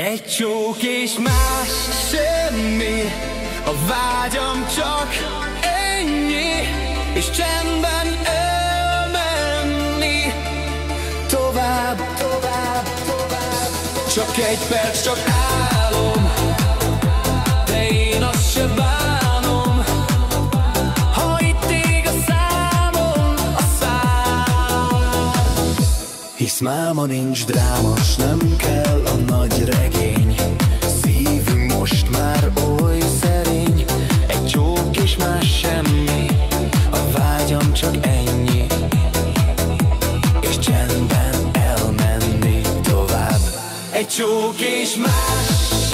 Egy csók és más semmi, a vágyam csak ennyi, és csendben elmenni. Tovább, tovább, tovább. Csak egy perc, csak álom, de én azt se bánom, ha itt ég a számom a szám. Hisz máma nincs dráma, s nem kell a nagy regény. Szívünk most már oly szerény. Egy csók és más semmi, a vágyam csak ennyi, és csendben elmenni tovább. Egy csók és más